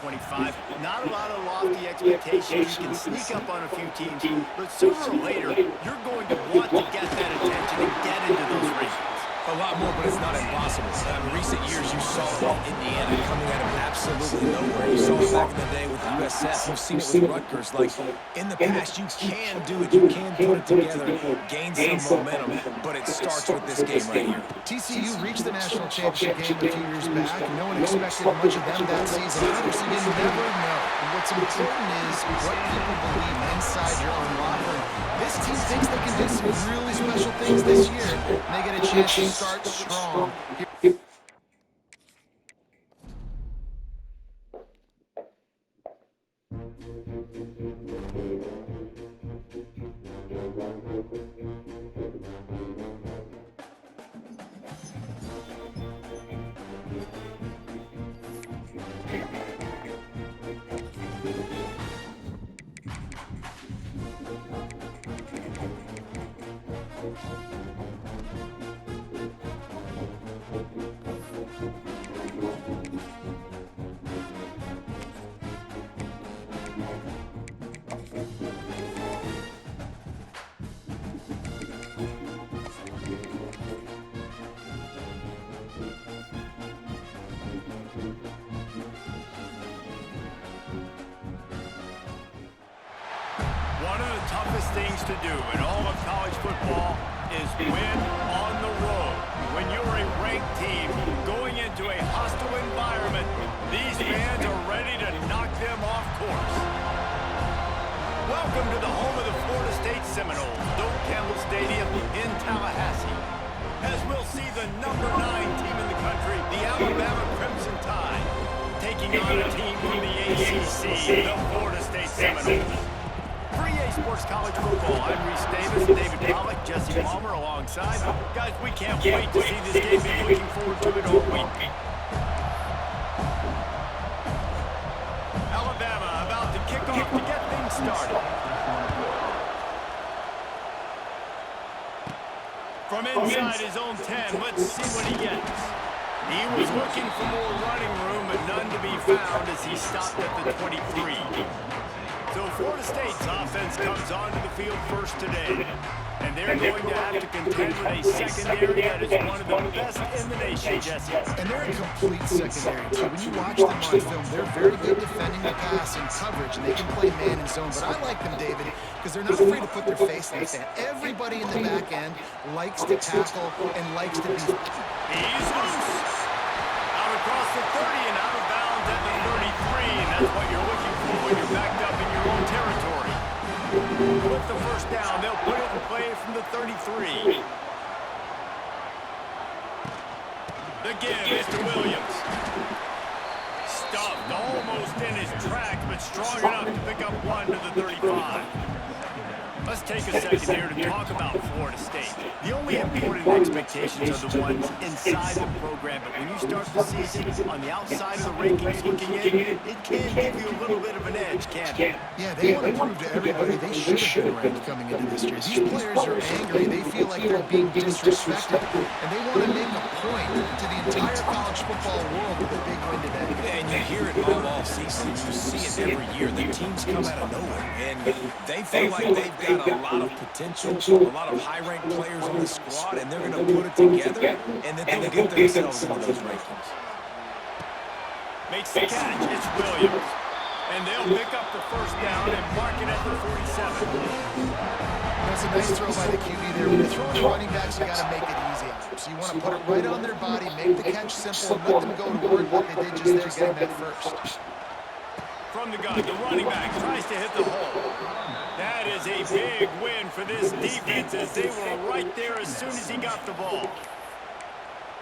25. Not a lot of lofty expectations. You can sneak up on a few teams, but sooner or later, you're going to want to get that attention and get into those rankings. A lot more, but it's not impossible. In recent years, you saw it with Indiana coming out of absolutely nowhere. You saw it back in the day with USF. You've seen it with Rutgers. Like, in the past, you can do it. You can put it together, gain some momentum, but it starts with this game right here. TCU reached the national championship game a few years back. No one expected much of them that season either, so you never know. And what's important is what people believe inside your own locker room. This team thinks they can do some really special things this year, and they get a chance to start strong. One of the toughest things to do in all of college football is win on the road. When you're a ranked team going into a hostile environment, these fans are ready to knock them off course. Welcome to the home of the Florida State Seminoles, Doak Campbell Stadium in Tallahassee. As we'll see the number 9 team in the country, the Alabama Crimson Tide, taking on a team from the ACC, the Florida State Seminoles. Sports College Football. I'm Reese Davis, David Pollock, Jesse Palmer alongside. Guys, we can't wait to see this game. Be looking forward to it all week. Alabama about to kick off to get things started. From inside his own 10, let's see what he gets. He was looking for more running room, but none to be found as he stopped at the 23. So Florida State's offense comes onto the field first today, and they're going to have to contend with a secondary that is one of the best in the nation, Jesse. And they're a complete secondary, too. When you watch them on film, they're very good defending the pass and coverage, and they can play man and zone. But I like them, David, because they're not afraid to put their face like that. Everybody in the back end likes to tackle and likes to be... He's loose. Out across the 30 and out of bounds at the 33, and that's what you're looking for when you're backed up in your own territory. With the first down, they'll put it in play from the 33. The give is to Williams. Stuffed almost in his track, but strong enough to pick up one to the 35. Let's take a second here to talk about Florida State. The only important expectations are the ones inside the program, but when you start to see it on the outside of the rankings looking in, it can give you a little bit of an edge, can't it? Yeah, they want to prove to everybody they should have been ranked coming into this year. These players are angry. They feel like they're being disrespected, and they want to make a point to the entire college football world with a big win today. And you hear it all season. You see it every year. The teams come out of nowhere, and they feel like they've got a lot of potential, a lot of high-ranked players on the squad, and they're going to put it together, and then they'll get themselves into those rankings. Makes the catch. It's Williams. And they'll pick up the first down and mark it at the 47. That's a nice throw by the QB there. When you're throwing running backs, you got to make it easy on them. So you want to put it right on their body, make the catch simple, and let them go to work like they did just there getting that first. From the gun, the running back tries to hit the hole. That is a big win for this defense as they were right there as soon as he got the ball.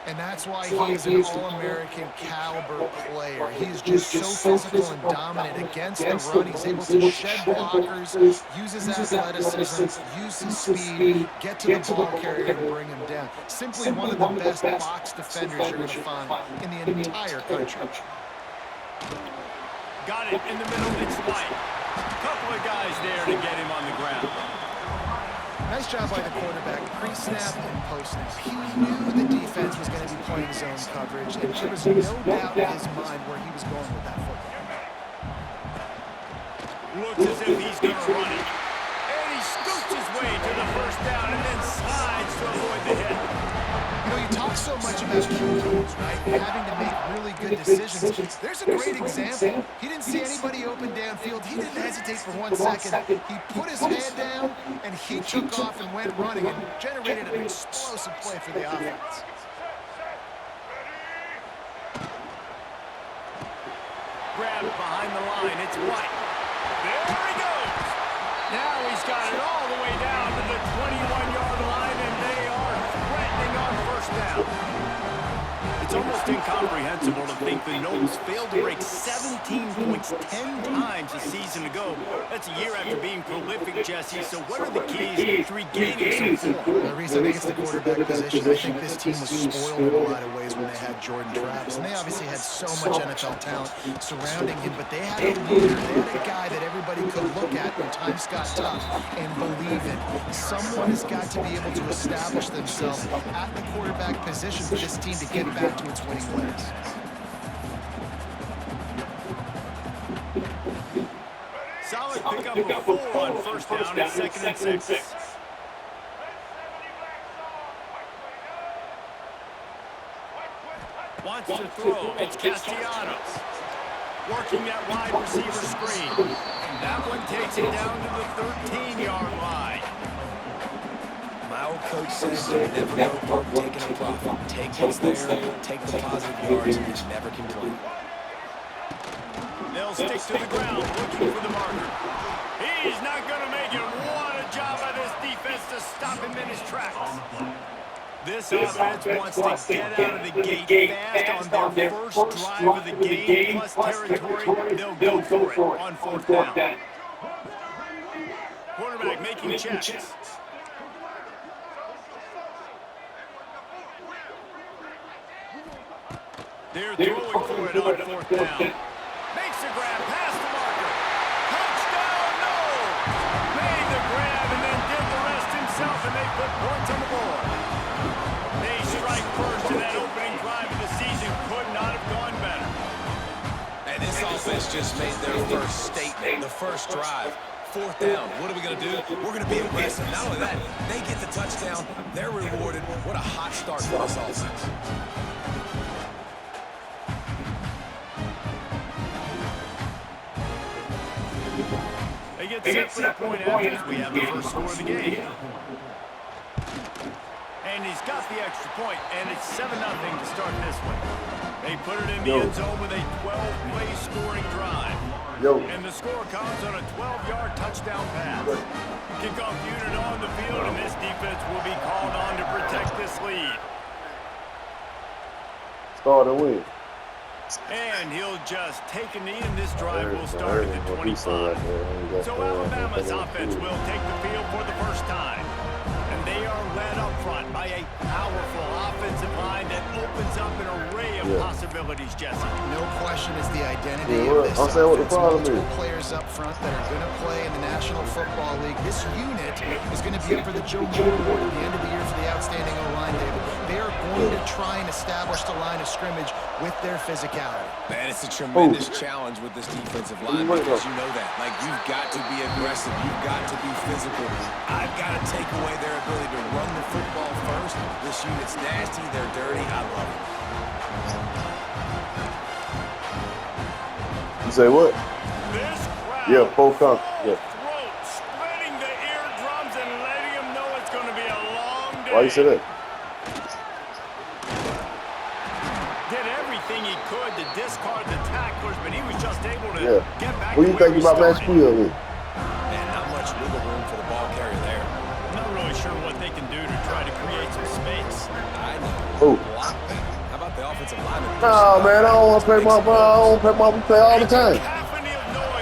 And that's why he's an All-American caliber player. He is just so physical and dominant against the run. He's able to shed blockers, use his athleticism, use his speed, get to the ball carrier and bring him down. Simply one of the best box defenders you're going to find in the entire country. Got it in the middle. It's White. Couple of guys there to get him on the ground. Nice job by the quarterback, pre-snap and post-snap. He knew the defense was going to be playing zone coverage, and there was no doubt in his mind where he was going with that football. Looks as if he's going to run it. And he scoots his way to the first down and then slides to avoid the hit. You know, you talk so much about QBs, right? Having to make really good decisions. There's a great example. He didn't see anybody open downfield. He didn't hesitate for 1 second. He put his head down, and he took off and went running and generated an explosive play for the offense. Grabbed behind the line. It's White. There he goes. Now he's got it all the way down to the 21-yard line, and they are threatening on first down. It's almost incomprehensible to think the Nobles failed to break 17 points 10 times a season ago. That's a year after being prolific, Jesse. So what are the keys to regaining some form? Reese, I think it's the quarterback position. I think this team was spoiled in a lot of ways when they had Jordan Travis. And they obviously had so much NFL talent surrounding him, but they had a leader. They had a guy that everybody could look at when times got tough and believe in. Someone has got to be able to establish themselves at the quarterback position for this team to get back to its winning ways. Solid pickup of 4 on first down and 2nd and 6. Wants to throw. It's Castellanos. Working that wide receiver screen. That one takes it down to the 13-yard line. My old coach says you never go broke taking a profit. Take what's there, take the positive yards, and never complain. They'll stick to the ground, looking for the marker. He's not going to make it. What a job by this defense to stop him in his tracks. This offense wants to get out of the gate fast on their first drive of the game, plus territory. They'll go for it on 4th down. Quarterback making checks. They're throwing for it on 4th down. Makes a grab past the marker. Touchdown, no! Made the grab and then did the rest himself, and they put points on the board. They strike first, and that opening drive of the season could not have gone better. And this offense just made their first statement, the first drive. 4th down. What are we going to do? We're going to be aggressive. Not only that, they get the touchdown. They're rewarded. What a hot start for this offense. They get set for the point after we have the first score of the game. And he's got the extra point, and it's 7-0 to start this one. They put it in the end zone with a 12-play scoring drive. And the score comes on a 12-yard touchdown pass. Kickoff unit on the field, and this defense will be called on to protect this lead. Start and win. And he'll just take a knee, and this drive will start at the 25. So Alabama's offense will take the field for the first time. And they are led up front by a powerful offensive line that opens up an array of possibilities, Jesse. No question is the identity of this offense. Multiple players up front that are going to play in the National Football League. This unit is going to be up for the Joe Moore Award at the end of the year for the outstanding O-line, David. They are going to try and establish the line of scrimmage with their physicality. Man, it's a tremendous challenge with this defensive line because you know that. Like, you've got to be aggressive. You've got to be physical. I've got to take away their ability to run the football first. This unit's nasty. They're dirty. I love it. You say what? This crowd, Yeah, full count. Yeah. throat, splitting the eardrums and letting them know it's going to be a long day. Why you say that? Did everything he could to discard the tacklers, but he was just able to get back. What do you think about Matt Spiel here? And not much wiggle room for the ball carrier there. Not really sure what they can do to try to create some space. I know. Oh. How about the offensive lineman? Nah, man, I don't want to play my play all the time.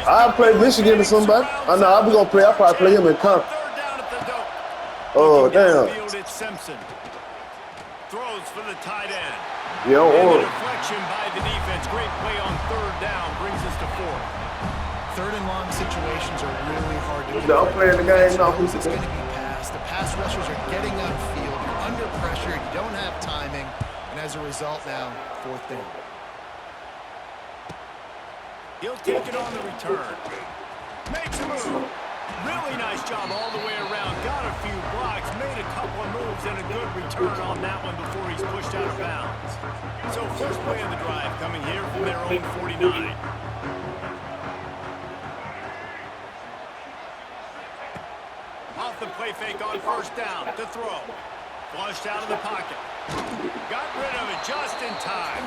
I play Michigan or somebody. I know I'll be gonna play. I'll probably play him in conference. Oh, damn. It's Simpson. Throws for the tight end. Yeah, and the deflection by the defense. Great play on 3rd down brings us to 4th. 3rd and long situations are really hard to do. I'm playing the game now. It's going to be passed. The pass rushers are getting upfield. You're under pressure. You don't have timing. And as a result now, 4th down. He'll take it on the return. Makes a move. Really nice job all the way around. Got a few blocks, made a couple of moves, and a good return on that one before he's pushed out of bounds. So first play of the drive coming here from their own 49. Off the play fake on first down to throw. Flushed out of the pocket. Got rid of it just in time.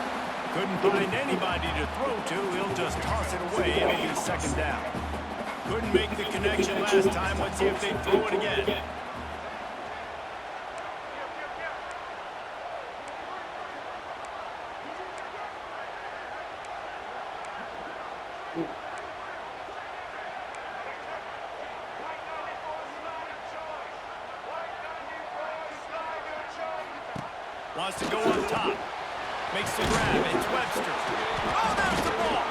Couldn't find anybody to throw to. He'll just toss it away and it'll be second down. Couldn't make the connection last time. Let's see if they throw it again. Wants to go on top. Makes the grab. It's Webster. Oh, there's the ball.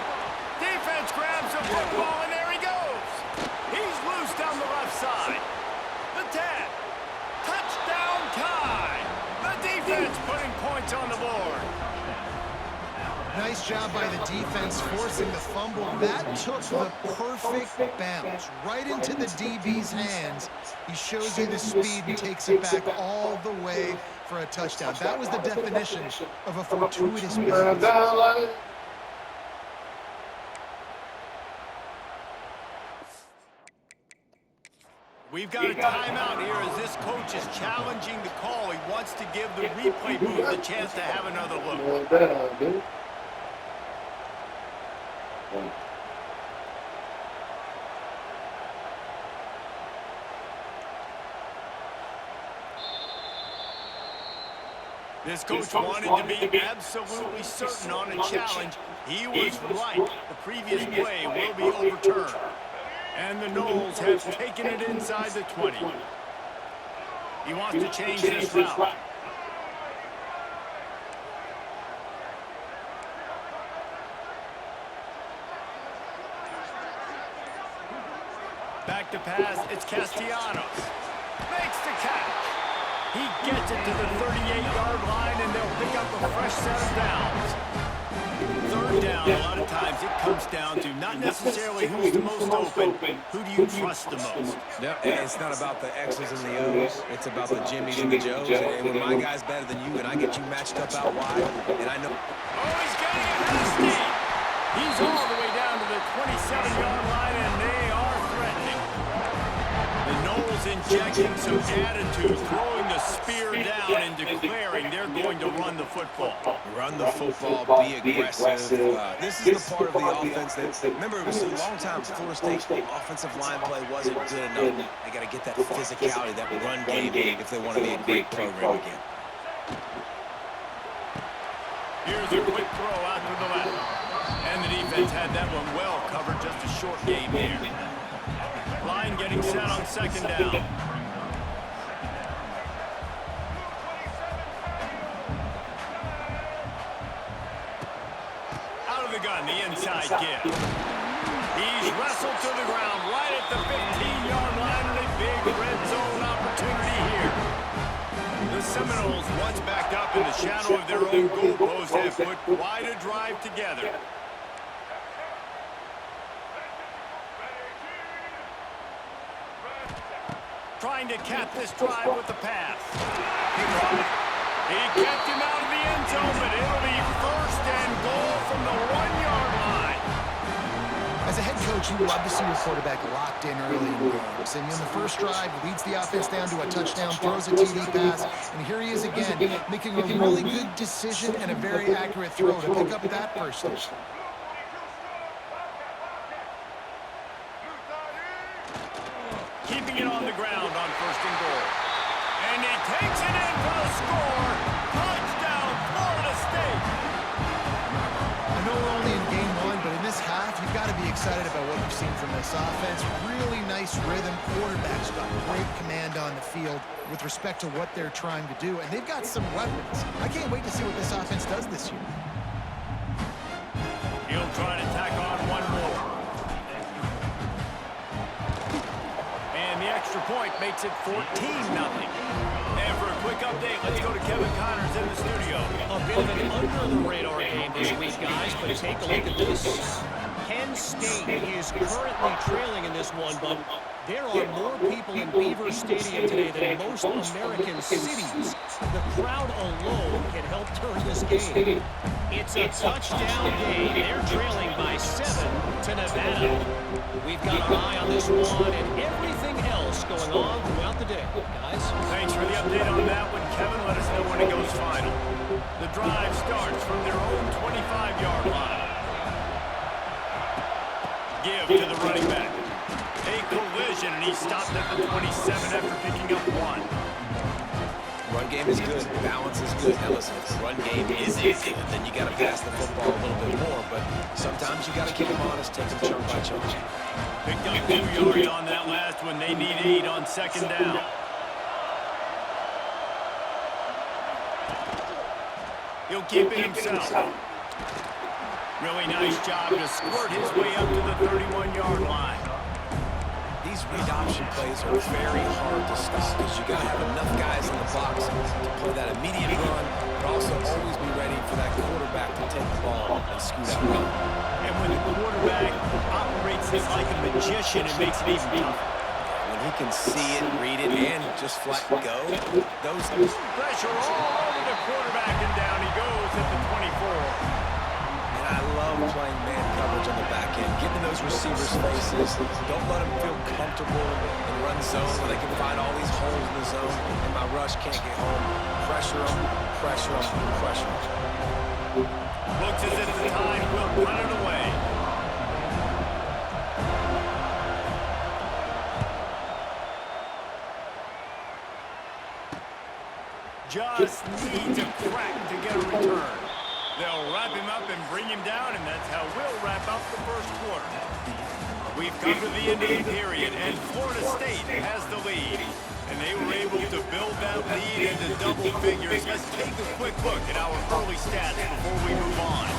Defense grabs the football, and there he goes. He's loose down the left side. The 10. Touchdown tie. The defense putting points on the board. Nice job by the defense forcing the fumble. That took the perfect bounce right into the DB's hands. He shows you the speed and takes it back all the way for a touchdown. That was the definition of a fortuitous pass. We've got a timeout here as this coach is challenging the call. He wants to give the replay booth a chance to have another look. This coach wanted to be absolutely certain on a challenge. He was right. The previous play will be overturned. And the Knowles have taken it inside the 20. He wants to change this route. Back to pass, it's Castellanos. Makes the catch. He gets it to the 38-yard line, and they'll pick up a fresh set of downs. Third down, a lot of times it comes down to not necessarily who's the most open, who do you trust the most? Yep, it's not about the X's and the O's. It's about the Jimmies and the Joes. And when my guy's better than you and I get you matched up out wide, and I know... Oh, he's getting it nasty! He's all the way down to the 27-yard line, and they are threatening. The Knowles injecting some attitude, throwing the spear down and declaring they're going to run the football. Run the football, be aggressive. This is the part of the offense that, remember, it was a long time Florida State's offensive line play wasn't good enough. They got to get that physicality, that run game, if they want to be a great program again. Here's a quick throw out to the left. And the defense had that one well covered, just a short game here. Line getting set on second down. Out of the gun, the inside give. He's wrestled to the ground right at the 15-yard line, and a big red zone opportunity here. The Seminoles, once backed up in the shadow of their own goalpost, have put quite a drive together. Trying to cap this drive with the pass. He kept him out of the end zone, but it'll be first and goal from the 1-yard line. As a head coach, you love to see your quarterback locked in early in games. And in the first drive, leads the offense down to a touchdown, throws a TD pass, and here he is again, making a really good decision and a very accurate throw to pick up that first down. Keeping it on the ground on first and goal. And he takes it in for the score. Touchdown, Florida State. I know we're only in game one, but in this half, you've got to be excited about what you've seen from this offense. Really nice rhythm. Quarterback's got great command on the field with respect to what they're trying to do. And they've got some weapons. I can't wait to see what this offense does this year. He'll try to tack on one more. And the extra point makes it 14-0. And for a quick update, let's go to Kevin Connors in the studio. A bit of an under-the-radar game this week, guys, but take a look at this. Penn State is currently trailing in this one, but there are more people in Beaver Stadium today than most American cities. The crowd alone can help turn this game. It's a touchdown game. They're trailing by 7 to Nevada. We've got our eye on this one and everything else going on throughout the day. Guys? Thanks for the update on that one, Kevin. Let us know when it goes final. The drive starts from their own 25-yard line. Give to the running back. A collision, and he stopped at the 27 after picking up 1. Run game is good. Balance is good. Now listen, if the run game isn't good, then you got to pass the football a little bit more. But sometimes you got to keep them honest, take them chunk by chunk. Picked up 2 yards on that last one. They need 8 on second down. He'll keep it himself. Really nice job to squirt his way up to the 31-yard line. These read option plays are very hard to stop because you got to have enough guys in the box to play that immediate run, but also always be ready for that quarterback to take the ball and scoot out. And when the quarterback operates like a magician, it makes it even tougher. When he can see it, read it, and just flat go, those pressure all over the quarterback, and down he goes at the 24. I love playing man coverage on the back end, getting those receivers' faces. Don't let them feel comfortable in run zone where they can find all these holes in the zone, and my rush can't get home. Pressure them, pressure them, pressure them. Looks as if the Tide will run it away. Just needs a crack to get a return. They'll wrap him up and bring him down, and that's how we'll wrap up the first quarter. We've come to the end of the period, and Florida State has the lead. And they were able to build that lead into double figures. Let's take a quick look at our early stats before we move on.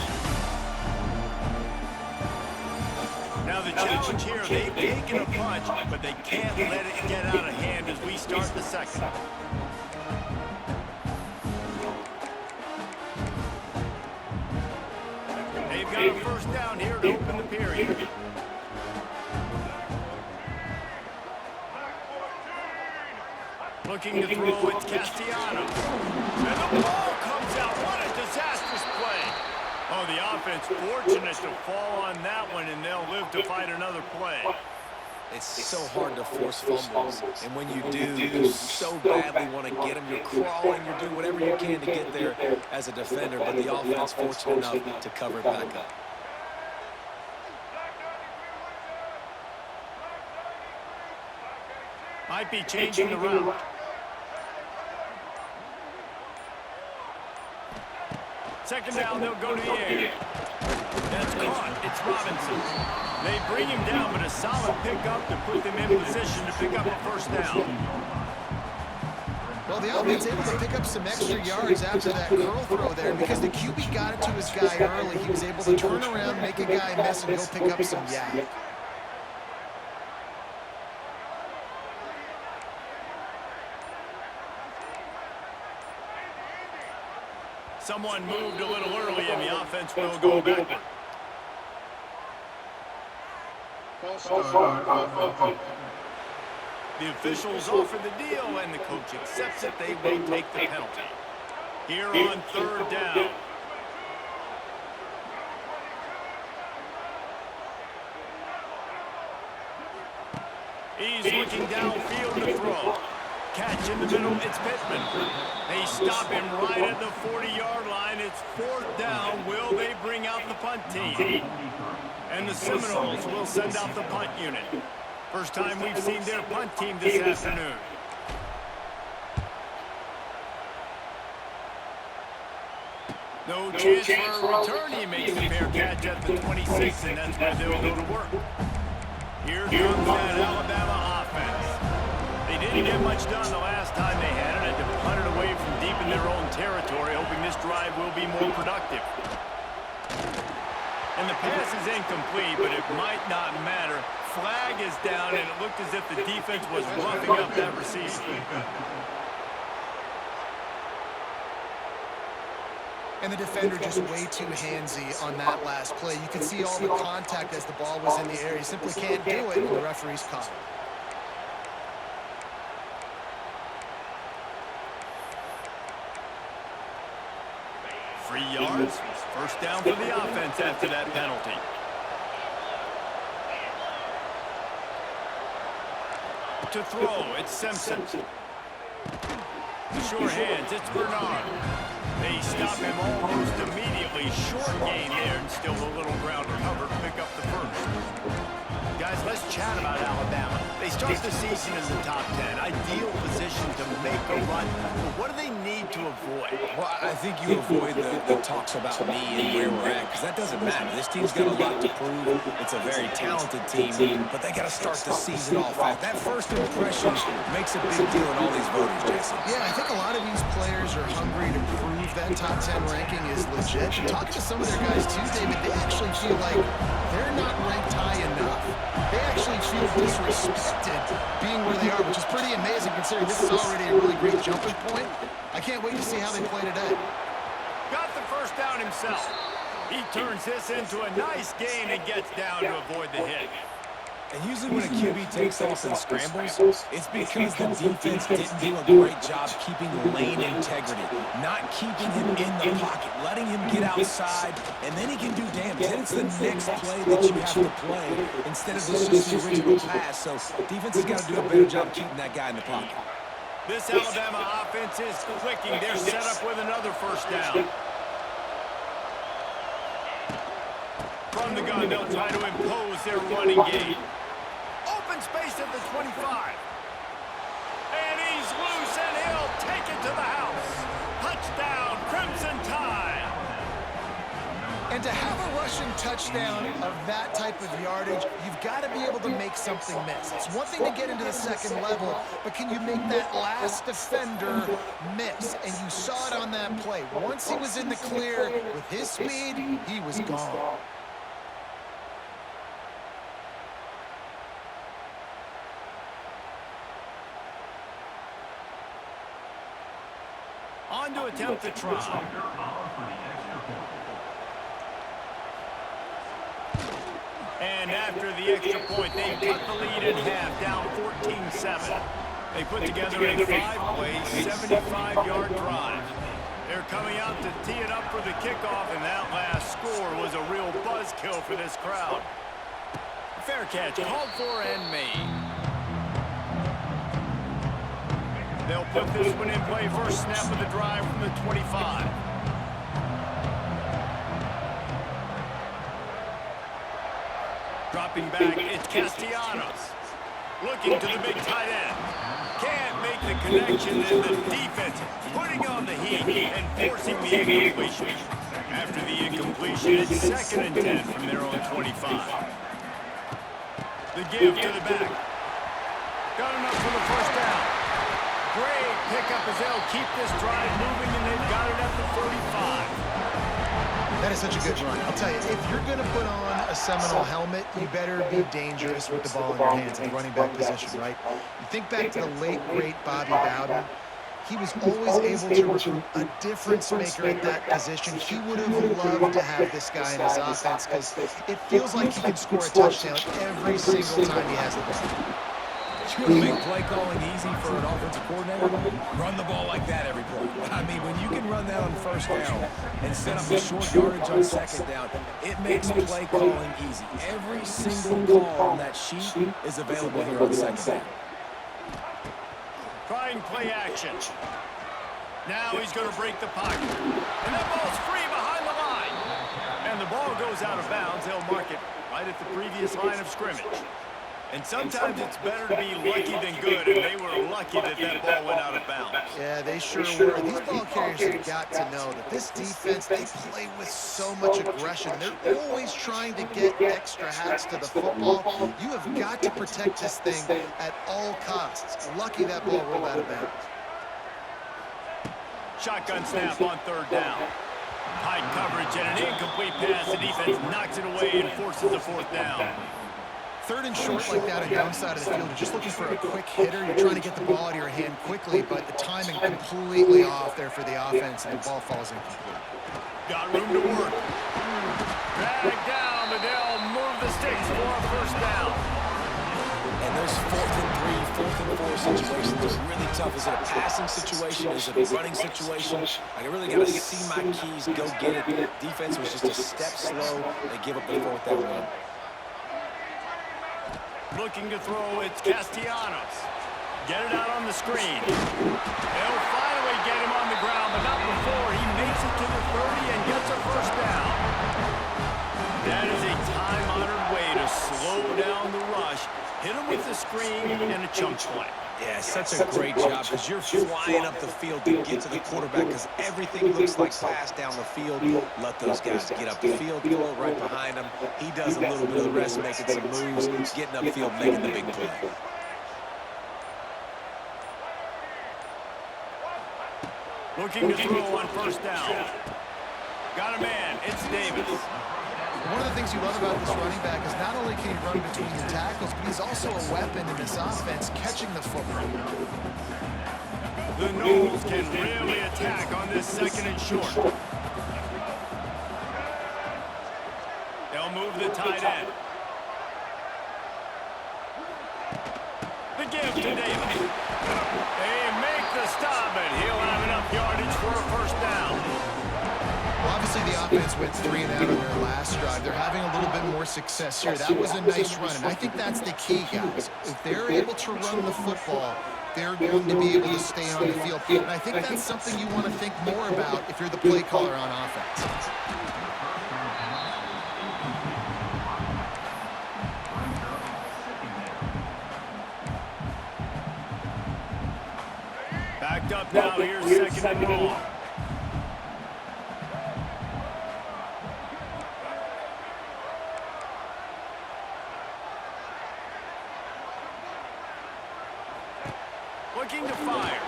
Now the challenge here, they've taken a punch, but they can't let it get out of hand as we start the second. They've got a first down here to open the period. Looking to throw, it's Castellanos. And the ball comes out. What a disastrous play. Oh, the offense fortunate to fall on that one, and they'll live to fight another play. It's so hard to force fumbles, and when you do, you so badly want to get them. You're crawling, you're doing whatever you can to get there as a defender, but the offense fortunate enough to cover it back up. Might be changing the route. Second down, they'll go to the air. That's caught. It's Robinson. They bring him down, but a solid pickup to put them in position to pick up a first down. Well, the offense able to pick up some extra yards after that curl throw there because the QB got it to his guy early. He was able to turn around, make a guy miss, and go pick up some yak. Someone moved a little early, and the offense will go backward. The officials offer the deal, and the coach accepts it. They will take the penalty. Here on third down. He's looking downfield to throw. Catch in the middle, it's Pittman. They stop him right at the 40-yard line. It's fourth down. Will they bring out the punt team? And the Seminoles will send out the punt unit. First time we've seen their punt team this afternoon. No chance for a return. He makes the fair catch at the 26, and that's where they'll go to work. Here comes that Alabama offense. They didn't get much done the last time they had it, and to punt it away from deep in their own territory, hoping this drive will be more productive. And the pass is incomplete, but it might not matter. Flag is down, and it looked as if the defense was roughing up that receiver. And the defender just way too handsy on that last play. You could see all the contact as the ball was in the air. He simply can't do it, and the referee's caught him. 3 yards, first down for the offense after that penalty. To throw, it's Simpson. Sure hands, it's Bernard. They stop him almost immediately. Short gain there, and still a little ground to cover to pick up the first. Guys, let's chat about Alabama. They start the season in the top 10. Ideal position to make a run. But what do they need to avoid? Well, I think you avoid the talks about me and where we're at, because that doesn't matter. This team's got a lot to prove. It's a very talented team, but they got to start the season off right. That first impression makes a big deal in all these voters, Jason. Yeah, I think a lot of these players are hungry to prove that top 10 ranking is legit. Talking to some of their guys too, David, they actually feel like they're not ranked high enough. They actually feel disrespected being where they are, which is pretty amazing considering this is already a really great jumping point. I can't wait to see how they play today. Got the first down himself. He turns this into a nice gain and gets down to avoid the hit. And usually when a QB takes off and scrambles, it's because the defense didn't do a great job keeping lane integrity, not keeping him in the pocket, letting him get outside, and then he can do damage. Then it's the next play that you have to play instead of just the original pass. So defense has got to do a better job keeping that guy in the pocket. This Alabama offense is clicking. They're set up with another first down. From the gun, they'll try to impose their running game. Open space at the 25. And he's loose, and he'll take it to the house. Touchdown, Crimson Tide. And to have a rushing touchdown of that type of yardage, you've got to be able to make something miss. It's one thing to get into the second level, but can you make that last defender miss? And you saw it on that play. Once he was in the clear with his speed, he was gone. On to attempt the try. And after the extra point, they cut the lead in half, down 14-7. They put together a 5-play, 75-yard drive. They're coming out to tee it up for the kickoff, and that last score was a real buzzkill for this crowd. Fair catch, called for and made. They'll put this one in play. First snap of the drive from the 25. Dropping back, it's Castellanos. Looking to the big tight end. Can't make the connection, and the defense putting on the heat and forcing the incompletion. After the incompletion, it's 2nd and 10 from their own 25. The give to the back. Got enough for the first down. Great pickup as they'll keep this drive moving, and they've got it at the 35. That is such a good run. I'll tell you, if you're going to put on a Seminole helmet, you better be dangerous with the ball in your hands in the running back position, right? You think back to the late, great Bobby Bowden. He was always able to recruit a difference maker at that position. He would have loved to have this guy in his offense because it feels like he can score a touchdown every single time he has the ball. You want to make play calling easy for an offensive coordinator? Run the ball like that every play. I mean, when you can run that on first down and set up a short yardage on second down, it makes play calling easy. Every single call on that sheet is available here on the second down. Trying play action. Now he's going to break the pocket. And that ball's free behind the line. And the ball goes out of bounds. They'll mark it right at the previous line of scrimmage. And sometimes it's better to be lucky than good, and they were lucky that that ball went out of bounds. Yeah, they sure were. These ball carriers have got to know that this defense, they play with so much aggression. They're always trying to get extra hats to the football. You have got to protect this thing at all costs. Lucky that ball rolled out of bounds. Shotgun snap on 3rd down. Tight coverage and an incomplete pass. The defense knocks it away and forces the 4th down. 3rd and short like that on the downside of the field, you're just looking for a quick hitter. You're trying to get the ball out of your hand quickly, but the timing completely off there for the offense, and the ball falls incomplete. Got room to work. Drag down, but they'll move the sticks for a first down. And those 4th and 3, 4th and 4 situations are really tough. Is it a passing situation? Is it a running situation? I really got to see my keys, go get it. Defense was just a step slow. They give up the 4th down run. Looking to throw, it's Castellanos. Get it out on the screen. They'll finally get him on the ground, but not before he makes it to the 30 and gets a first down. That is a time-honored way to slow down the rush, hit him with the screen, and a chunk play. Yeah, such a great job because you're flying up the field to get to the quarterback because everything looks like pass down the field. Let those guys get up the field, throw it right behind him. He does a little bit of the rest, making some moves, getting upfield, making the big play. Looking to throw on first down. Got a man. It's Davis. One of the things you love about this running back is not only can he run between the tackles, but he's also a weapon in this offense, catching the football. The Noles can really attack on this 2nd and short. They'll move the tight end. The give to Davis. They make the stop, but he'll have enough yardage for a first down. Well, obviously the offense went 3 and out on their last drive. They're having a little bit more success here. That was a nice run, and I think that's the key, guys. If they're able to run the football, they're going to be able to stay on the field. And I think that's something you want to think more about if you're the play caller on offense. Backed up now, here's 2nd and long. Looking to fire.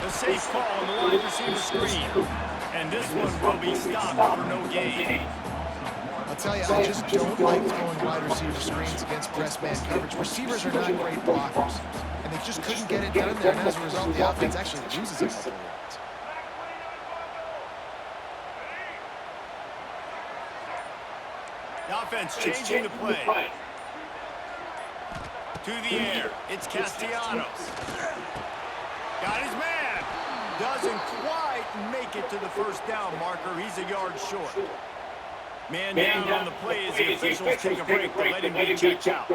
The safe call on the wide receiver screen. And this one will be stopped for no gain. I'll tell you, I just don't like throwing wide receiver screens against press man coverage. Receivers are not great blockers, and they just couldn't get it done there, and as a result, the offense actually loses a couple of yards. The offense changing the play. To the air, it's Castellanos. Got his man. Doesn't quite make it to the first down marker. He's a yard short. Man down on the play as the officials take a break to let him be checked out.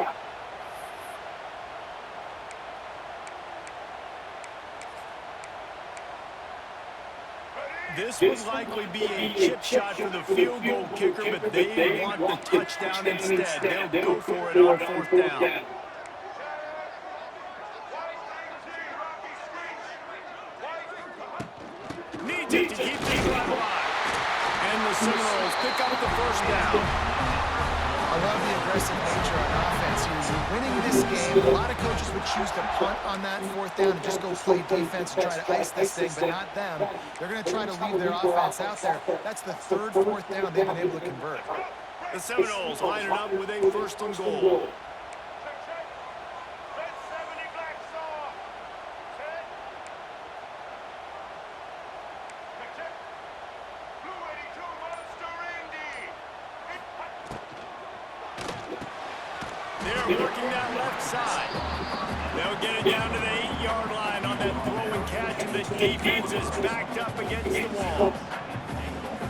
This would likely be a chip shot for the field goal kicker, but they want the touchdown instead. They'll go for it on 4th down. Needs it to keep the drive alive. And the Seminoles pick up the first down. I love the aggressive nature on offense here. You're winning this game. A lot of coaches would choose to punt on that 4th down and just go play defense and try to ice this thing, but not them. They're going to try to leave their offense out there. That's the 3rd, 4th down they've been able to convert. The Seminoles line it up with a 1st and goal. They're working that left side. They'll get it down to the 8-yard line on that throw and catch, and the defense is backed up against the wall.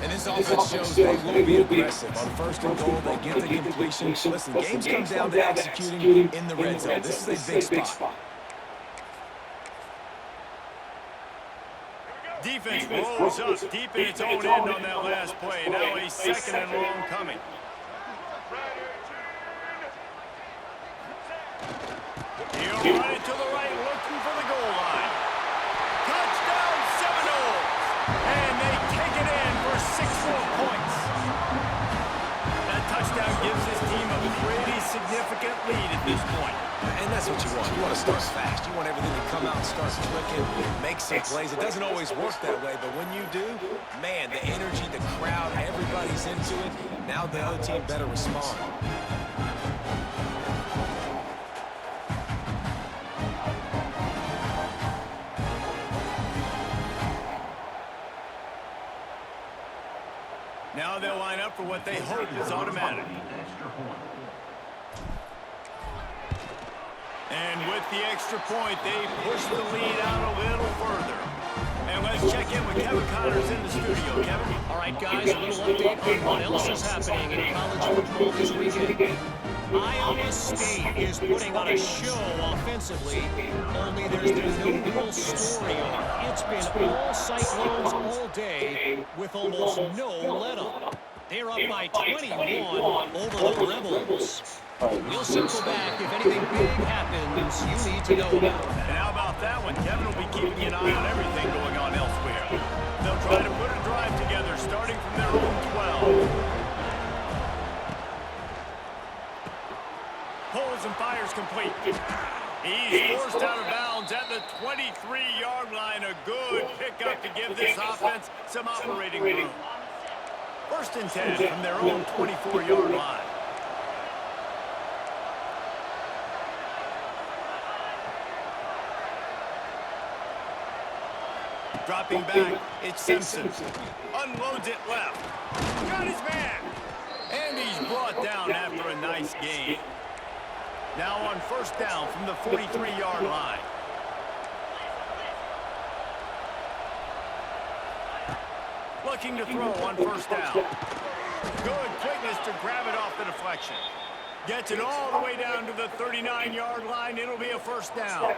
And this offense shows they will be aggressive. On 1st and goal, they get the completion. Listen, games come down to executing in the red zone. This is a big spot. Defense rolls up deep in its own end on that last play. Now a 2nd and long coming. He'll run it to the right, looking for the goal line. Touchdown, Seminoles! And they take it in for 6 more points. That touchdown gives his team a pretty significant lead at this point. And that's what you want. You want to start fast. You want everything to come out and start clicking, make some plays. It doesn't always work that way, but when you do, man, the energy, the crowd, everybody's into it. Now the other team better respond. Now they'll line up for what they hope is automatic. And with the extra point, they push the lead out a little further. And let's check in with Kevin Connors in the studio. Kevin? All right, guys, a little update on what else is happening in college football this weekend. Iowa State is putting on a show offensively, only there's been no real story arc. It's been all Cyclones all day with almost no let-up. They're up by 21 over the Rebels. We'll circle back. If anything big happens, you need to know about it. And how about that one? Kevin will be keeping an eye on everything going on elsewhere. They'll try to put a drive together starting from their own 12. Pulls and fires complete. He's forced out of bounds at the 23-yard line. A good pickup to give this offense some operating room. First and 10 from their own 24-yard line. Dropping back, it's Simpson. Unloads it left. Got his man. And he's brought down after a nice gain. Now on first down from the 43-yard line. Looking to throw on first down. Good quickness to grab it off the deflection. Gets it all the way down to the 39-yard line. It'll be a first down.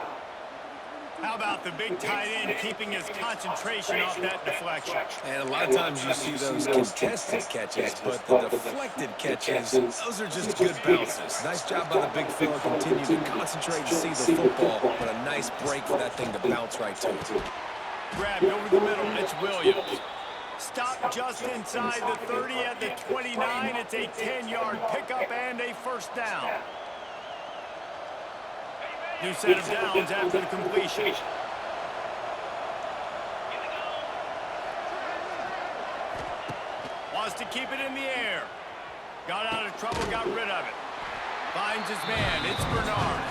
How about the big tight end keeping his concentration off that deflection? And a lot of times you see those contested catches, but the deflected catches, those are just good bounces. Nice job by the big fella. Continue to concentrate and see the football, but a nice break for that thing to bounce right to. Grabbed over the middle. It's Williams. Stop just inside the 30 at the 29. It's a 10-yard pickup and a first down. New set of downs after the completion. Wants to keep it in the air. Got out of trouble, got rid of it. Finds his man. It's Bernard.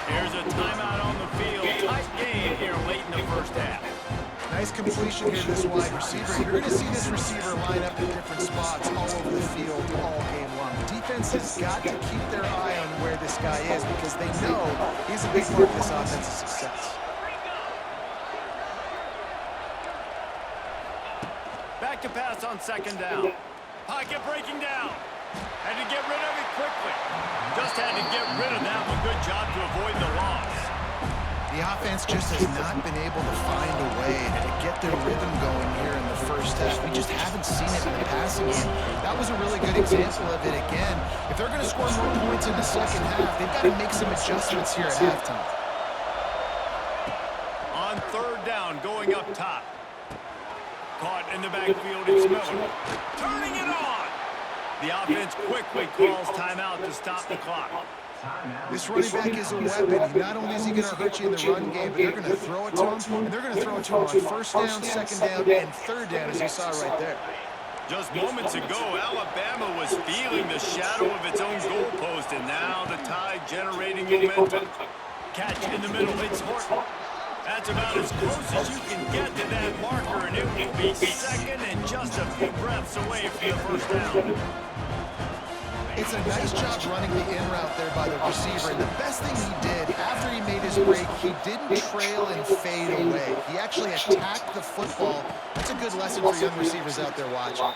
Here's a timeout on the field. Tight game here late in the first half. Nice completion here to this wide receiver. You're going to see this receiver line up in different spots all over the field all game long. The defense has got to keep their eye on where this guy is because they know he's a big part of this offensive success. Back to pass on second down. Pocket breaking down. Had to get rid of it quickly. Just had to get rid of that one. Good job to avoid the loss. The offense just has not been able to find a way to get their rhythm going here in the first half. We just haven't seen it in the passing game. That was a really good example of it again. If they're going to score more points in the second half, they've got to make some adjustments here at halftime. On third down, going up top. Caught in the backfield, it's Miller. Turning it on! The offense quickly calls timeout to stop the clock. This running back is a weapon. Not only is he going to hurt you in the run game, but they're going to throw it to him, and they're going to throw it to him on first down, second down, and third down, as you saw right there. Just moments ago, Alabama was feeling the shadow of its own goalpost, and now the Tide generating momentum. Catch in the middle, it's Horton. That's about as close as you can get to that marker, and it will be second and just a few breaths away from the first down. It's a nice job running the in route there by the receiver. And the best thing he did after he made his break, he didn't trail and fade away. He actually attacked the football. That's a good lesson for young receivers out there watching.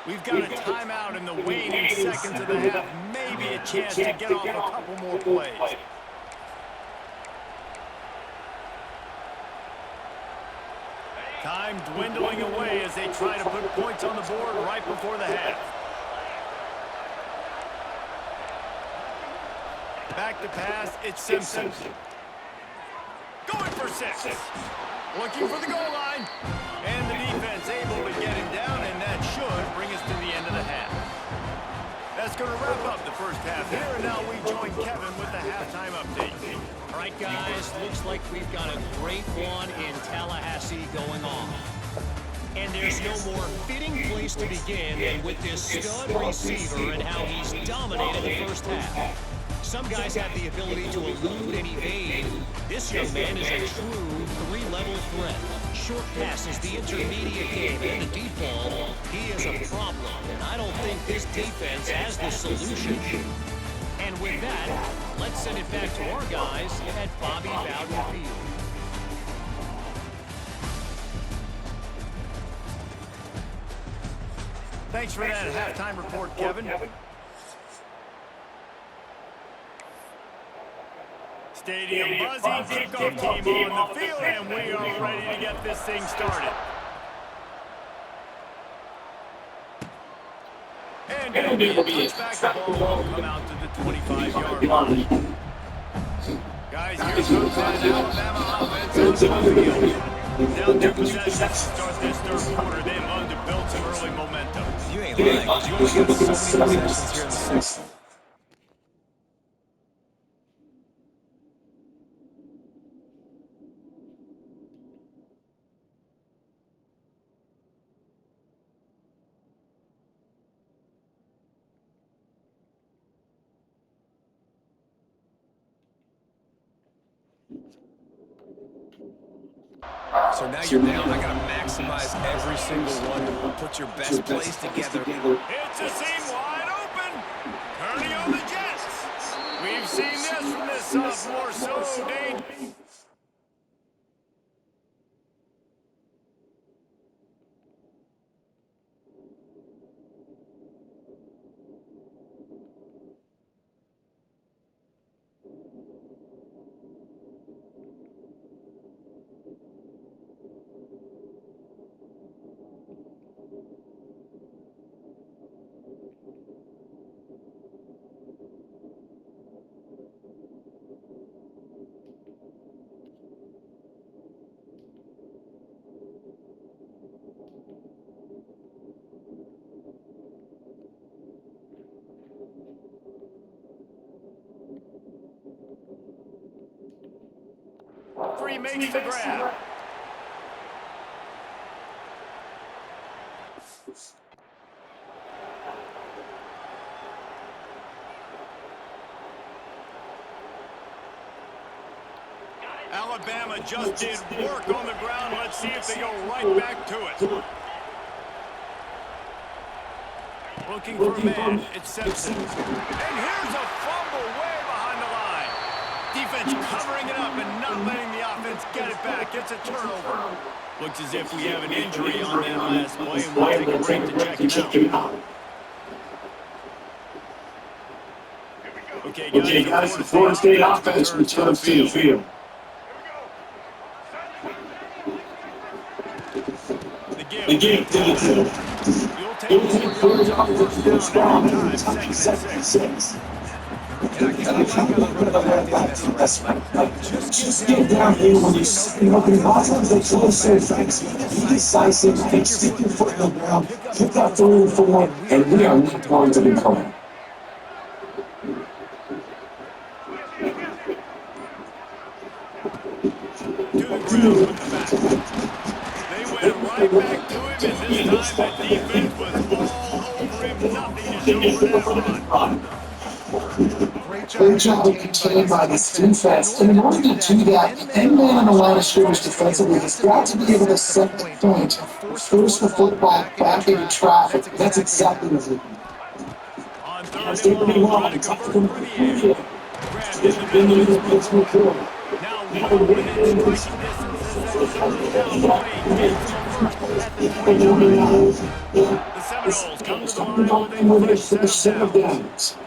We've got a timeout in the waning seconds of the half. Maybe a chance to get off a couple more plays. Time dwindling away as they try to put points on the board right before the half. Back to pass, it's Simpson. Going for 6. Looking for the goal line. And the defense able to get him down, and that should bring us to the end of the half. That's going to wrap up the first half here, and now we join Kevin with the halftime update. All right, guys, looks like we've got a great one in Tallahassee going on. And there's no more fitting place to begin than with this stud receiver and how he's dominated the first half. Some guys have the ability to elude and evade. This young man is a true three-level threat. Short passes, the intermediate game, and the deep ball, he is a problem. And I don't think this defense has the solution. And with that, let's send it back to our guys at Bobby Bowden Field. Thanks for that halftime report, Kevin. Stadium buzzing, kickoff team on the field, and we are ready to get this thing started. And it'll be a touchback. The ball will come out to the 25-yard line. Guys, here comes that Alabama offense on the field. Down 2 possessions to start this third quarter. They've learned to build some early momentum. You ain't lying, because you only got so many possessions here in the sixth. 'So now you're down. I got to maximize every single one. Put your best plays together. It's a seam wide open. Turning on the Jets. We've seen this from this sophomore, so dangerous. Free makes the grab. Alabama just did work on the ground. Let's see if they go right back to it. Looking for a man. It's Simpson. And here's a fumble way behind the line. Defense covering it up and not letting the offense get it back. It's a turnover. Looks as if we have an injury on that last play, and we'll take a break to check him out. Okay, guys, the Florida State offense returns to the field. The game field. You'll take 4 yards off first down every time, second and 6. And I like how the running back didn't mess around. Just get down here when you see an open bottom, they throw so fast. Be decisive and stick your foot in the ground, pick up 3 or 4, and we are not going to be coming. To the ground with the back. They went right back to him, and this time the defense was all over him. Nothing to show for that run. Great job contained by this defense. And in order to do that, any man on the line of scrimmage defensively has got to be able to set the point, force the football back into traffic. That's exactly what we do. On third and long, trying to convert for the air. Grabbed in the middle of his football. Now one within striking distance as that third down play gets him first at the 29. The Seminoles come to the line with a fresh set of downs.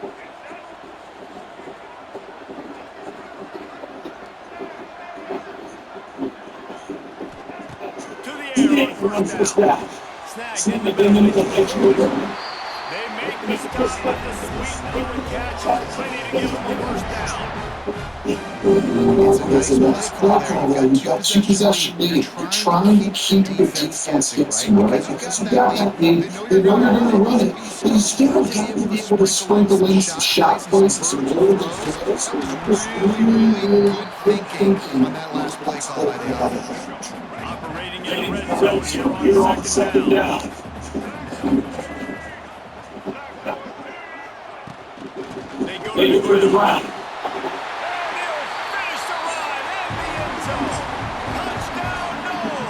On first down. Snagged in the middle of the picture. They make the stop with the sweet little catch. Plenty to give them the first down. It's a nice play call there. You've got 2 possession lead. You're trying to keep the defense guessing, right? Because you got that lead. They know you're going to run it. But you still got to be able to sprinkle in some shot plays and some really good plays. Really good thinking on that last play call by the offense. Operating in the red zone here on second down. They go headed for the ground. And he'll finish the ride in the end zone. Touchdown, Knowles.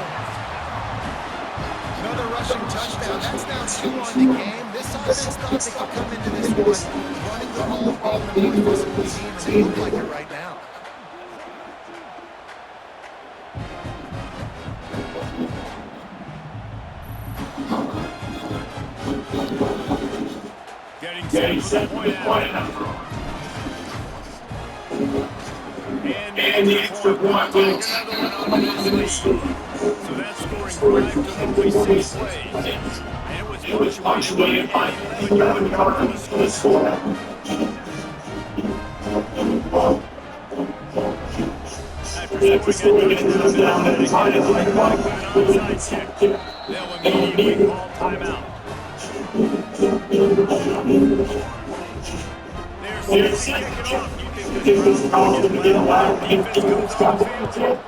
Another rushing touchdown. That's now 2 on the game. This offense thought they could come into this one running the ball, being the more physical team, and they look like it right now. Getting set for the point after. And the extra point will take another one on his lead. So that's scoring 5 to only 6 plays. And it was punctuated by an 11-yard for the score. After scoring a touchdown and trying to fight back with an onside kick, they'll immediately call timeout. They're set to kick off. You think this crowd's going to get a loud defense comes on the field?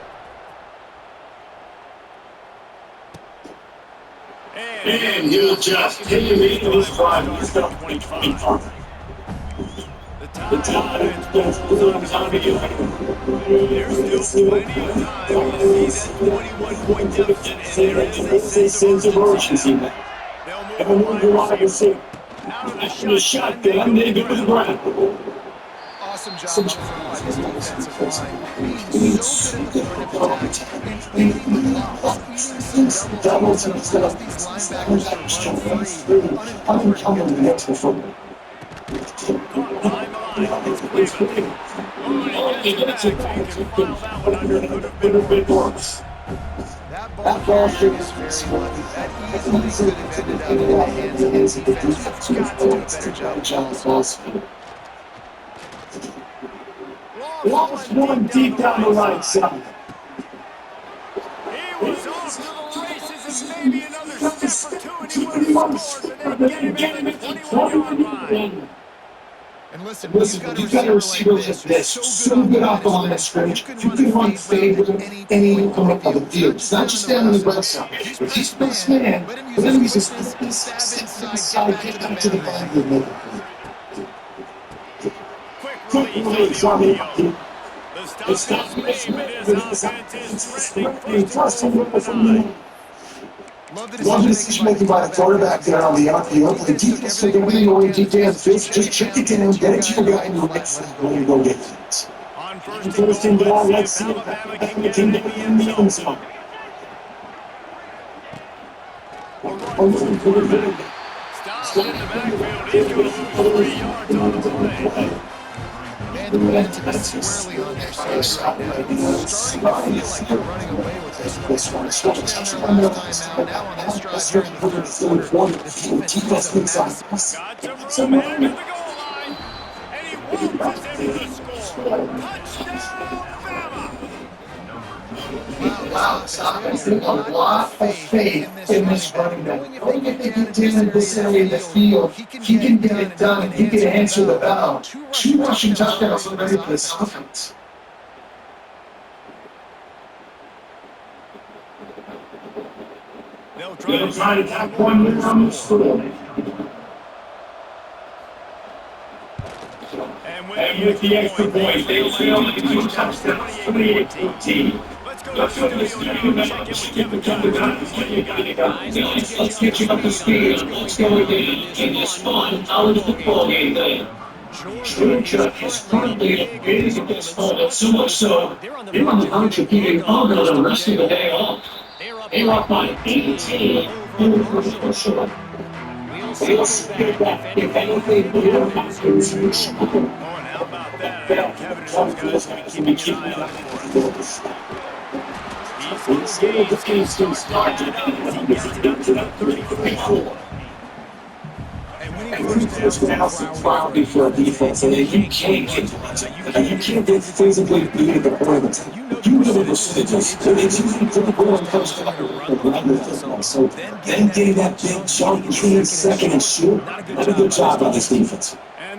And he'll just take the lead in this drive. He's got 25. The time goes on to you. There's still plenty of time to see that 21-point deficit, and there is a sense of urgency. They'll move the wide receiver. Out of the shotgun, they go to the ground. Awesome job up front by this defensive line. Being so good at the point of attack and eating the blocks, eating some double teams that allows these linebackers to run free, unencumbered in the football. Caught behind the line. It's Cleveland. Oh, he gets it back. He can file that one under. Could have been worse. That ball carrier is very lucky. That easily could have ended up in the hands of the defense. You've got to do a better job of ball speed. Lost one deep down the right side. He was off to the races and maybe another step or two and he would have scored, but they get him at the 21-yard line. And listen, You've got a receiver like this, so good off the line of scrimmage, you can run fade with any point of the field. It's not just down on the right side. If he's first man, let him use his step inside, get back to the boundary. Quick release on the RPO. The stop is made, but his offense is threatening first and goal from the line. Love the decision making by the quarterback there on the RPO. The defense took everything away deep downfield. Just check it down, get it to your guy in the right side when you go get it. On first and goal, let's see if Alabama can get it in the end zone. Stopped in the backfield. He's going to lose 3 yards on the play. And the momentum is squarely on their side right now. It's starting to feel like they're running away with this one. Especially on their last timeout. Now on this drive here in the third quarter, the defense makes a mess. Got some room ahead of the goal line. And he waltzes in for the score. Touchdown, Bama! Wow, this offense has a lot of faith in this running back. Knowing if they get down in this area of the field, he can get it done. He can answer the bell. 2 rushing touchdowns already for this offense. They'll try to tap one more on the score. And with the extra point, they fail to do touchdowns 28-14. Let's go to the studio and check in with Kevin Guns. What do you got? Let's get you up to speed. Let's go in this fun college football game then. Georgia is currently a big at this moment, so much so they're on the verge of beating Auburn the rest of the day off. They're up by 18 over Marshall. We'll see that if anything will happen. Oh, and how about that? Kevin is going to be keeping an eye on for us. These games can start to as he gets it up to the 34. And when first downs are cloudy for a defense, and you can't get to it. You can't get physically beat the opponent. You know the percentages. It's usually pretty good when it comes to the so then getting that big jump between second and shoot, not a good job by this defense.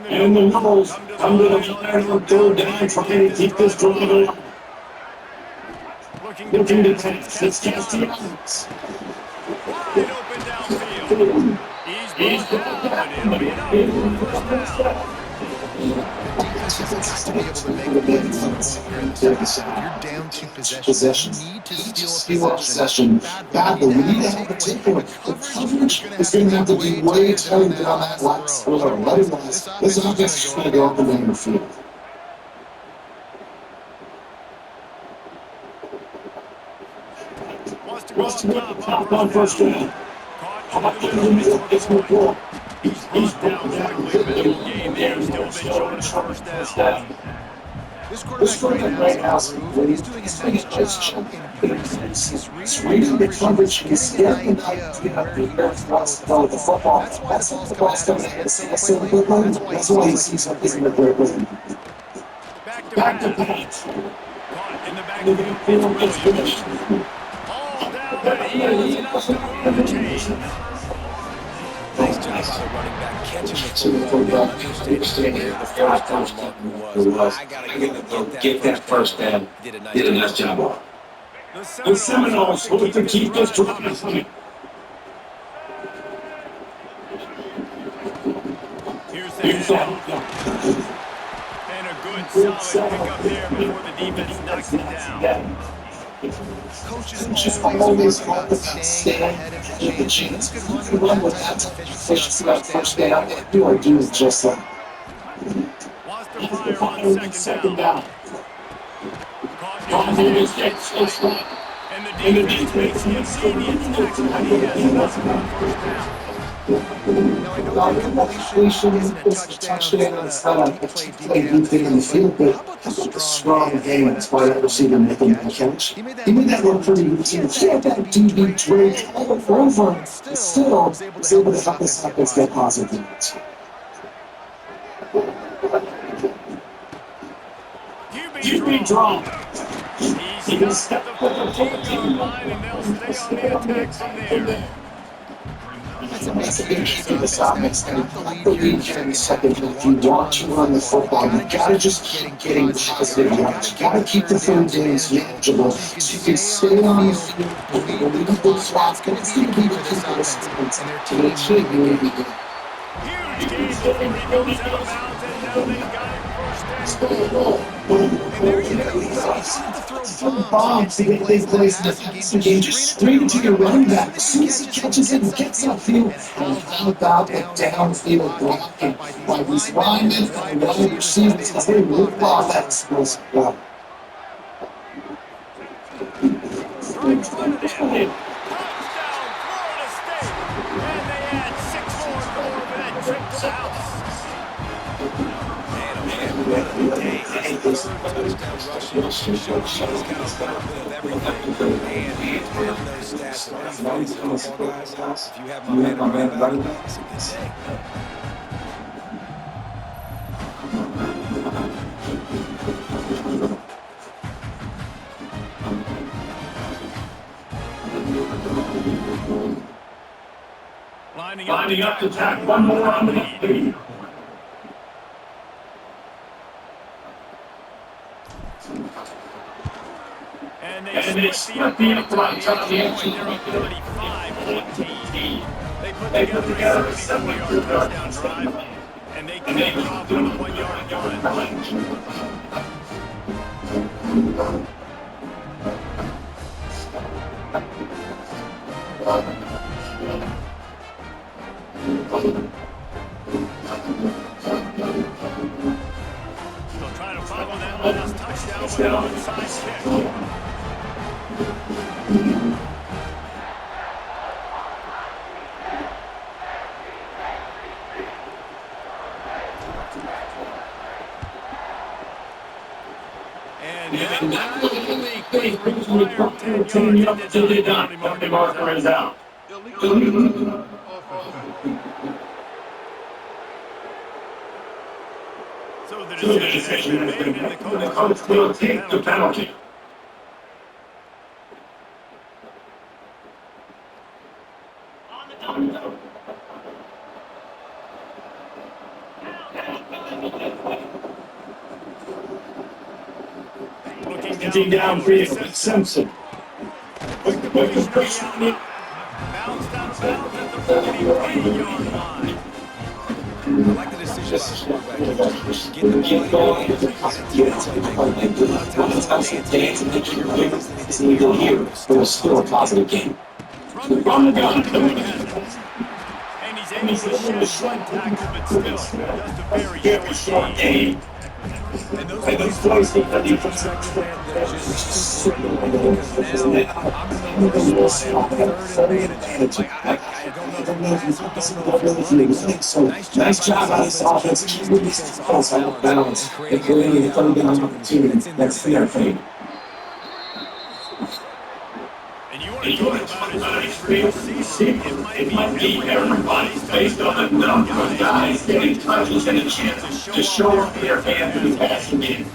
And the Rebels come to the line on third down, trying to keep this drive going. Looking to test the offense. Wide open downfield. He's brought down, and it'll be enough for a first down. defense has got to be able to make a play at some point here in the second half. If you're down 2 possessions, you need to steal a possession badly. We need to have a takeaway. The coverage is going to have to be way tighter than on that last throw. Otherwise, this offense is going to go up and down the field. Wants to go up top on first down. Caught in the middle, it's for point. He's brought down quickly, middle game there. Still a bit short of the first down. This quarterback right now is in a groove. He's doing a nice job in presets. He's reading the coverage. He's getting an idea of where he wants to go with the football. That's why the ball's coming at his hands so quickly. That's why he sees something in the great rhythm. Back to pass. Caught in the backfield. It's Williams. All down the heels. Enough to move the chains. Nice job by the running back catching the football, understanding where the first down marker was. I gotta get that first down. Did a nice job. The Seminoles hope to keep this drive coming. Here's the handoff. And a good solid pickup there before the defense knocks it down. Coaches always talk about staying ahead of the chains. You can run with that type of efficiency on first down. You are doing just that. Wants to fire on second down. Caught in his face. And the defense makes immediate tackle when he has enough for the first down. Now, I know the completion isn't a touchdown. It's not a deep play deep in the field, but how about the strong hands by that receiver making that catch? He made that look pretty easy. He had that DB drake over, and still was able to help us get positive points. QB draw. He's stopped at the 14-yard line, and they'll stay on the attack from there. That's a big issue for this offense. Not the lead here in the second half. You want to run the football. You gotta just keep getting positive yards. You gotta keep the third downs manageable so you can stay on the field and relieve those spots. It's the key to this offense, and their team really good. Huge gain before he goes out of bounds, and now they've got it first and goal. And there you go. He's able to throw bombs to get big plays in the passing game. Just straight into your running back. As soon as he catches it and gets upfield, and how about the downfield blocking by these linemen and wide receivers? They rip off that explosive block. Strike one of them. Touchdown, Florida State. And they add 6 more to go over that trip to the house. What a day. His third touchdown rushing. Showed he's got a little bit of everything. And having those stats and fantasy football guys, if you have my man running back, it's a good day. Lining up to attack. One more on the lead. And they split the upright on the edge. They're up 35-14. They put together a 74-yard touchdown drive, and they kick it off with a 1-yard gun. They'll try to follow that last touchdown with an onside kick. And that will require 10 yards to the penalty marker is out. So the decision has been made, and the coach will take the penalty. Looking downfield, Simpson. Quick completion on it. Bounced out of bounds at the 43-yard line. I like the decision about a quarterback is just get the ball in your hands, get into a playmaker. A lot of times they'll dance and make bigger plays than he did here, but it was still a positive game. From the gun, Greg has it. And he's able to shed one tackle, but still, just a very short gain. And those plays from a defensive perspective, man, they're just super annoying because now I'm in the worst spot ever. Third and management. Like, I don't know if you're passing, don't know if you're running. So nice job by this offense, keeping this defense off balance and creating a third down opportunity that's in their favor. And you want to talk about his favorite receiver, it might be everybody based on the number of guys getting touches and a chance to show off their hands in the passing game.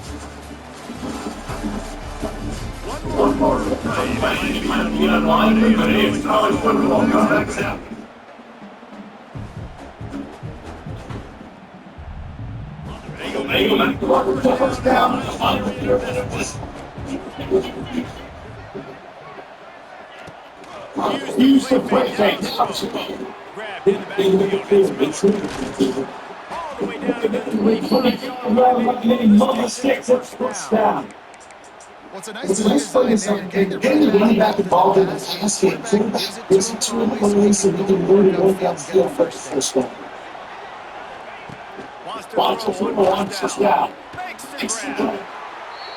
One more play, it might be unlikely, but it's college football comebacks happen. They go back to the touchdown. Use the play fake. Grabbed in the backfield. It's all the way down to the 25-yard Well, it's a nice play design there. Getting the running back involved in the pass game. Quarterback gives it to him early so he can really work upfield and get the first down. Wants to throw on first down. Makes the grab.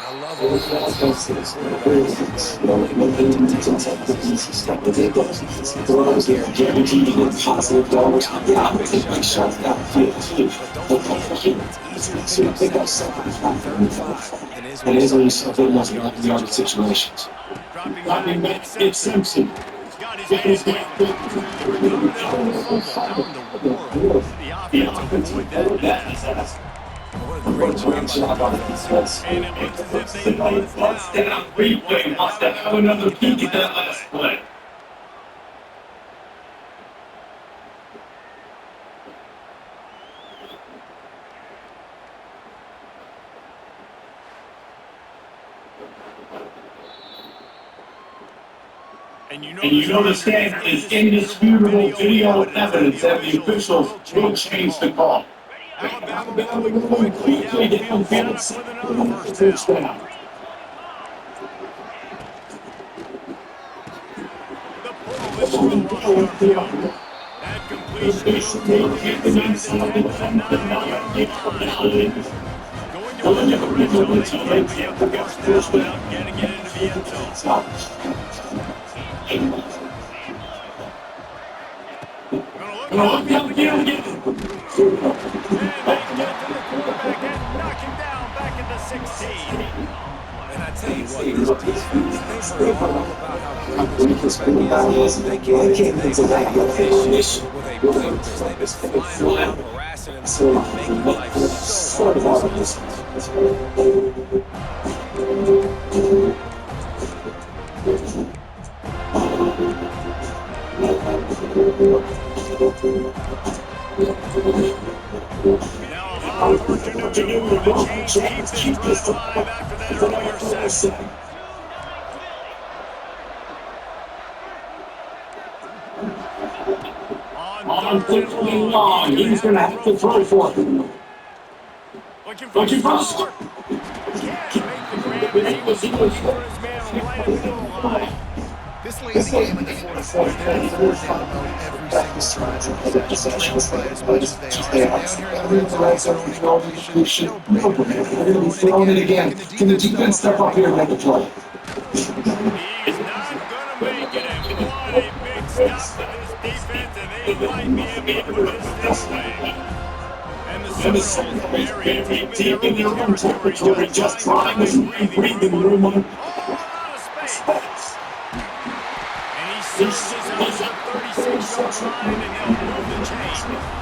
I love offenses and quarterbacks that are willing to take chances, step with it, throws, guaranteed positive dollars. Yeah, big shot downfield. But don't forget, it's easier to pick up something from 35 than it is when you step in those yard situations. Dropping back, it's Simpson. Got his hands the offense avoid that pass. What a great job by defense. And it looks as if they bust down. Replay must have another peek at that last play. And you know the stand is indisputable video evidence that the officials will change the call. Alabama moving quickly downfield, set up with another first down. The pull is still on the field. That completion will take it inside the 9-yard line. Going to the red zone, they can't be up the first down without getting it into the end zone. Gonna look again. And they get to the quarterback and knock him down back into 16. And I tell you what, this defense, they've heard all about how great this quarterback is. They came into that finish with a purpose. They've been flying around, harassing him, making life so hard on this. Now a lot of work to do to change, keep this drive alive after that earlier set. On third and long, he's going to have to throw for it. Looking for a score. Can't make the grab as he was looking for his man right at the goal line. This late in the game in the fourth quarter, they're in fourth down mode every single drive of possession. Playing as much as they are. So down here in the red zone, throwing incompletion, no brainer. They're going to be throwing it again. Can the defense step up here and make a play? He's not going to make it. And what a big stop for this defense, and they might be able to put this away. And the Seminoles buried deep in their own territory, just trying to breathing room on space. And he surges out the 36-yard line, and they'll move the chain.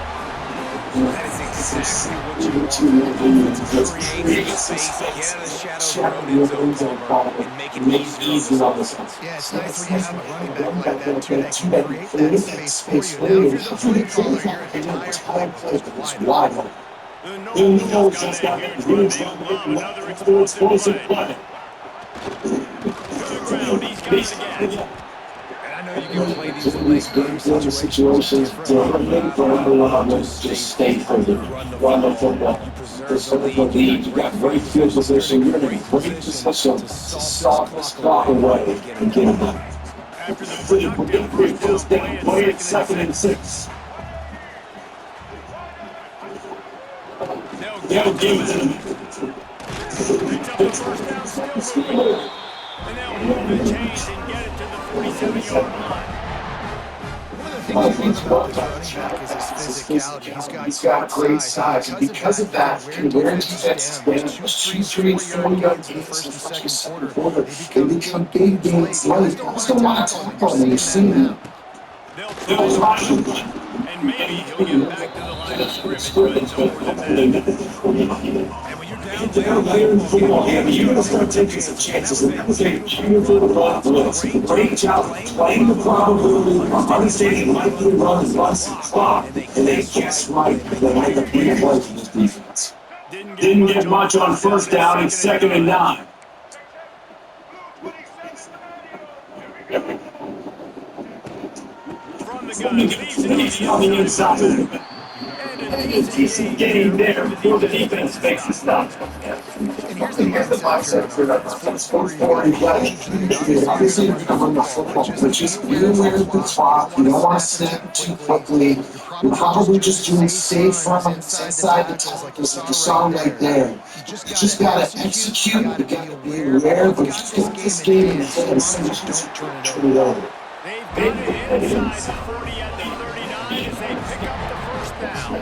That is exactly what you want from an offense. Create space, get out of the shadow of your own zone cover, and make it easy on this one. Yeah, it's nice when you have a running back like that, too, that can create that space for you. Now, if you're the play caller, your entire play is wide open. The Noles just got that huge run. They love another explosive play. To the ground, he's got it again. And I know you can play these late game situations differently. Number one, just stay further. Run the football. You preserve the lead. You got great field position. You're in a great position to salt this clock away and get it done. After the productive first down play, it's second and 6. They'll give it to them. Picks up the first down, still moving. And they'll move the chains and get it to the 47-yard line. One of the things you love about this running back is his physicality. He's got great size, and because of that, he can wear defenses down. 2, 3, 4-yard gains in the first and second quarter. They become big gains late. Guys don't want to tackle him, and you're seeing that. They'll try to run. And maybe he'll get back to the line of scrimmage, but no more than that. And when you're down later in the football game, you're going to start taking some chances. And that was a beautiful blitz. Great job playing the probability, understanding likely run and run some clock. And they guessed right. They made a big play for this defense. Didn't get much on first down. It's second and 9. From the gun, leaves it on the inside. And a decent gain there before the defense makes a stop. And here's the mindset for that offense. 4-4 Obviously, you're going to run the football, but just be aware of the clock. You don't want to snap too quickly. You're probably just doing safe runs inside the tackles like you saw right there. You just got to execute. You got to be aware, but just get this game in hand. Just don't turn it over. They've got it inside the 40 at the 39 as they pick up the first down.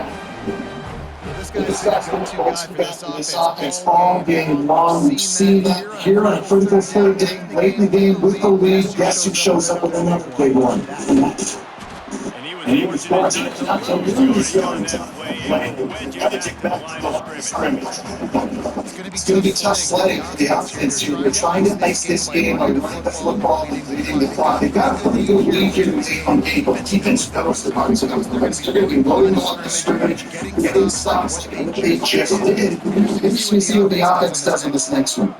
This guy's the go-to guy for this offense all game long. We've seen that here on a critical third down late in the game with the lead. Guess who shows up with another big one? And he was fortunate not to lose yards on that play. Got to take back to the line of scrimmage. It's going to be tough sledding for the offense here. They're trying to ice this game by running the football and leading the clock. They've got a pretty good lead here today on game, but defense knows the runs and they're going to be loading off the scrimmage, getting stops like they just did. Interesting to see what the offense does in this next one.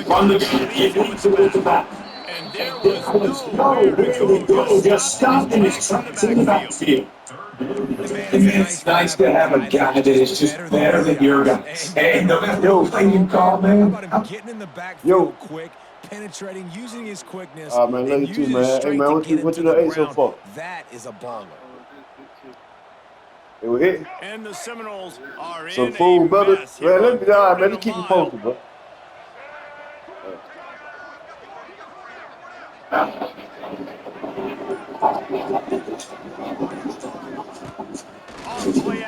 Run the gun, leave it the back. And there was nowhere to go. Just stopped in his tracks in the backfield. And it's nice to have a guy that is just better than your guy. Hey, no matter what play you call, man. Getting in the backfield quick, penetrating, using his quickness, man, love and you too, using man. his Hey, strength man, to what get you into done the ate so ground. far? That is a baller. It was hit. And the Seminoles are Some in food, a brother. mess here. Man, let me keep you posted, bro.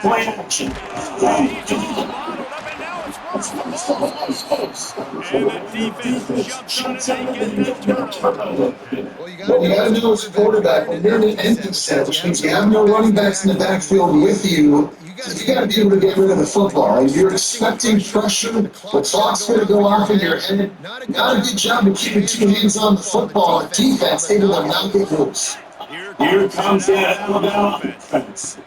Play action. And he's all bottled up, and now it's worse. The ball's loose. And the defense jumps on it and get that turnover. Well, you Well, you got to know as a quarterback, when you're in an empty set, which means you have no running backs in the backfield with you, you got to be able to get rid of the football. And you're expecting pressure, the clock's going to go off in your head. Not a good job of keeping two hands on the football. Defense able to knock it loose. Here comes that Alabama offense.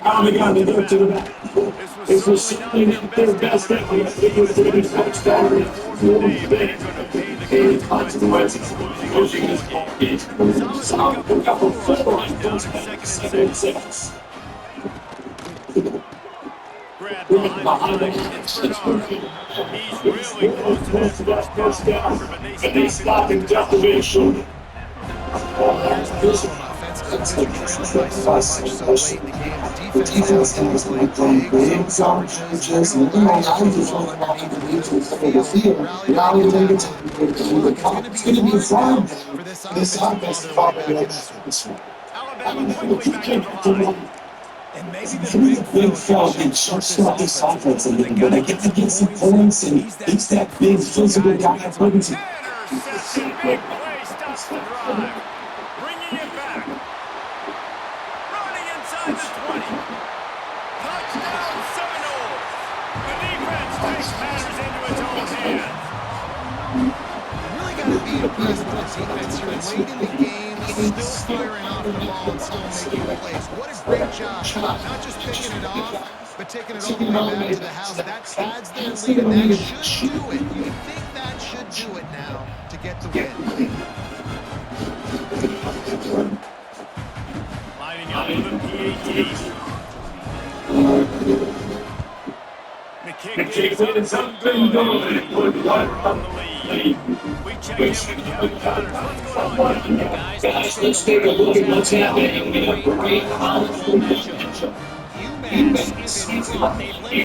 Out of the gun, they go to the back. This was certainly not their best effort. It was a good touchdown. They're going to pay the consequences of losing this ball game. Solid pick up a 4 on second and 6. Grab behind the line. It's Bernard. He's really close to that first down, but they stop him just to make sure. Here's the offensive trailing by so much so late in the game. The defense has to play big zone coverages, and then now he's throwing underneath the field. Rally to make it. It's going to be a fun for this offense to fall back in this one. Alabama quickly back to the line. And maybe the big fella can short this offense a little bit. They got to get some points, and he's that big physical guy. Interception, big play, stops the drive. Bringing it back. Running inside the 20. Touchdown Seminoles. The defense takes matters into its own hands. Really got to be impressed with the defense here. Late in the game, still firing off the ball and still making plays. What a great job. Not just picking it off, but taking it all the way back to the house. That adds their lead, and that should do it. You think that should do it now to get the win. kick is up and good. And put Denver on the lead. We check in with Kevin Connors. What's going on, Kevin? Guys, let's take a look at what's happening in a great college football matchup. UMass is in front. They've led